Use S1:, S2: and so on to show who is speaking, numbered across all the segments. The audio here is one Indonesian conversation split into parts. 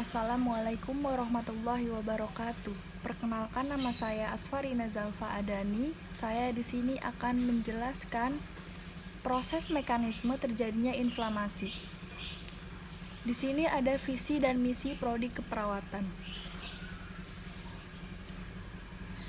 S1: Assalamualaikum warahmatullahi wabarakatuh. Perkenalkan, nama saya Asfarina Zalfa Adani. Saya di sini akan menjelaskan proses mekanisme terjadinya inflamasi. Di sini ada visi dan misi prodi keperawatan.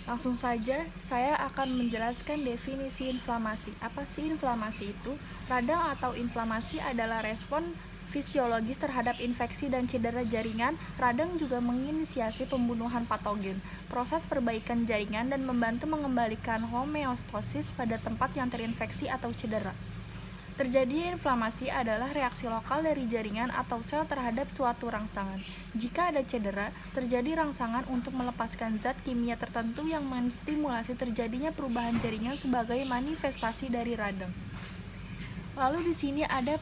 S1: Langsung saja, saya akan menjelaskan definisi inflamasi. Apa sih inflamasi itu? Radang atau inflamasi adalah respon fisiologis terhadap infeksi dan cedera jaringan. Radang juga menginisiasi pembunuhan patogen, proses perbaikan jaringan, dan membantu mengembalikan homeostasis pada tempat yang terinfeksi atau cedera. Terjadinya inflamasi adalah reaksi lokal dari jaringan atau sel terhadap suatu rangsangan. Jika ada cedera, terjadi rangsangan untuk melepaskan zat kimia tertentu yang menstimulasi terjadinya perubahan jaringan sebagai manifestasi dari radang. Lalu di sini ada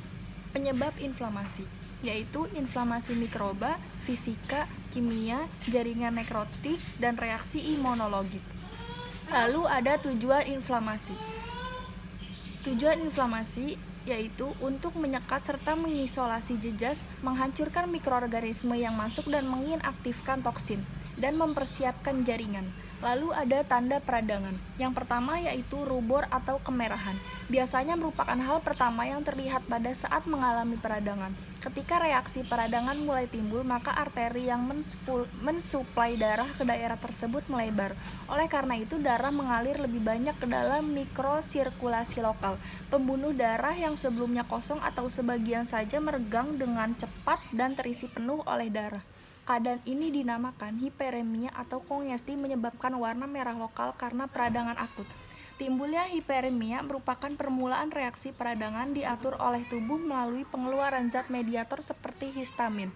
S1: penyebab inflamasi, yaitu inflamasi mikroba, fisika, kimia, jaringan nekrotik, dan reaksi imunologik. Lalu ada tujuan inflamasi. Tujuan inflamasi yaitu untuk menyekat serta mengisolasi jejas, menghancurkan mikroorganisme yang masuk dan menginaktifkan toksin, dan mempersiapkan jaringan. Lalu ada tanda peradangan. Yang pertama yaitu rubor atau kemerahan. Biasanya merupakan hal pertama yang terlihat pada saat mengalami peradangan. Ketika reaksi peradangan mulai timbul, maka arteri yang mensuplai darah ke daerah tersebut melebar. Oleh karena itu, darah mengalir lebih banyak ke dalam mikrosirkulasi lokal. Pembuluh darah yang sebelumnya kosong atau sebagian saja meregang dengan cepat dan terisi penuh oleh darah. Keadaan ini dinamakan hiperemia atau kongesti, menyebabkan warna merah lokal karena peradangan akut. Timbulnya hiperemia merupakan permulaan reaksi peradangan diatur oleh tubuh melalui pengeluaran zat mediator seperti histamin.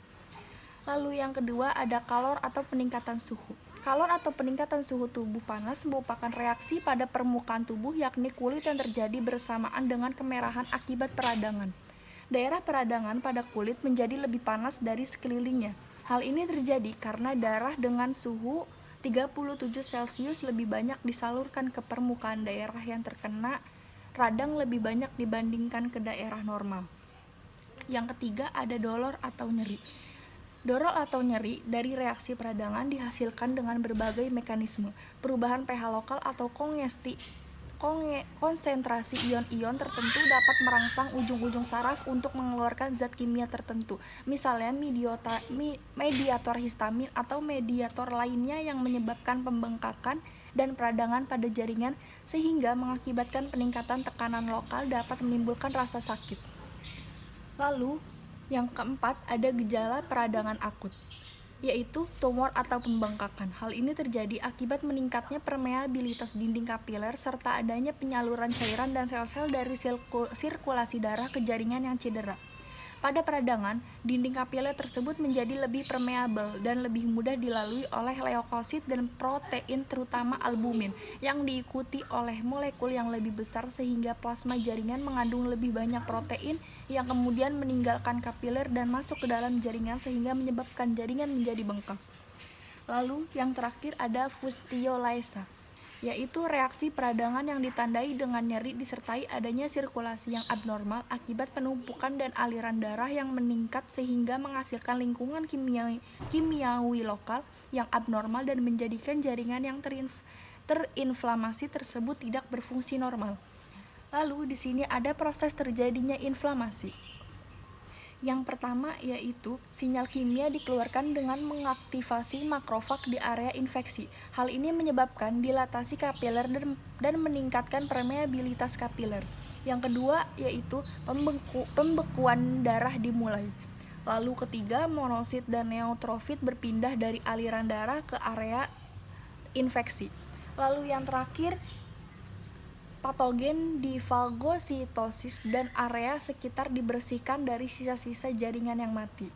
S1: Lalu yang kedua ada kalor atau peningkatan suhu. Kalor atau peningkatan suhu tubuh panas merupakan reaksi pada permukaan tubuh, yakni kulit, yang terjadi bersamaan dengan kemerahan akibat peradangan. Daerah peradangan pada kulit menjadi lebih panas dari sekelilingnya. Hal ini terjadi karena darah dengan suhu 37 Celcius lebih banyak disalurkan ke permukaan daerah yang terkena radang lebih banyak dibandingkan ke daerah normal. Yang ketiga ada dolor atau nyeri. Dolor atau nyeri dari reaksi peradangan dihasilkan dengan berbagai mekanisme. Perubahan pH lokal atau konsentrasi ion-ion tertentu dapat merangsang ujung-ujung saraf untuk mengeluarkan zat kimia tertentu, misalnya mediator histamin atau mediator lainnya yang menyebabkan pembengkakan dan peradangan pada jaringan, sehingga mengakibatkan peningkatan tekanan lokal dapat menimbulkan rasa sakit. Lalu, yang keempat ada gejala peradangan akut, yaitu tumor atau pembengkakan. Hal ini terjadi akibat meningkatnya permeabilitas dinding kapiler serta adanya penyaluran cairan dan sel-sel dari sirkulasi darah ke jaringan yang cedera. Pada peradangan, dinding kapiler tersebut menjadi lebih permeabel dan lebih mudah dilalui oleh leukosit dan protein, terutama albumin, yang diikuti oleh molekul yang lebih besar, sehingga plasma jaringan mengandung lebih banyak protein yang kemudian meninggalkan kapiler dan masuk ke dalam jaringan sehingga menyebabkan jaringan menjadi bengkak. Lalu yang terakhir ada fustiolaesa, yaitu reaksi peradangan yang ditandai dengan nyeri disertai adanya sirkulasi yang abnormal akibat penumpukan dan aliran darah yang meningkat sehingga menghasilkan lingkungan kimiawi lokal yang abnormal dan menjadikan jaringan yang terinflamasi tersebut tidak berfungsi normal. Lalu di sini ada proses terjadinya inflamasi. Yang pertama yaitu sinyal kimia dikeluarkan dengan mengaktifasi makrofag di area infeksi. Hal ini menyebabkan dilatasi kapiler dan meningkatkan permeabilitas kapiler. Yang kedua yaitu pembekuan darah dimulai. Lalu ketiga, monosit dan neutrofit berpindah dari aliran darah ke area infeksi. Lalu yang terakhir, patogen di fagositosis dan area sekitar dibersihkan dari sisa-sisa jaringan yang mati.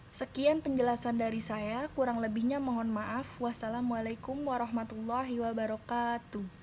S1: Sekian penjelasan dari saya, kurang lebihnya mohon maaf. Wassalamualaikum warahmatullahi wabarakatuh.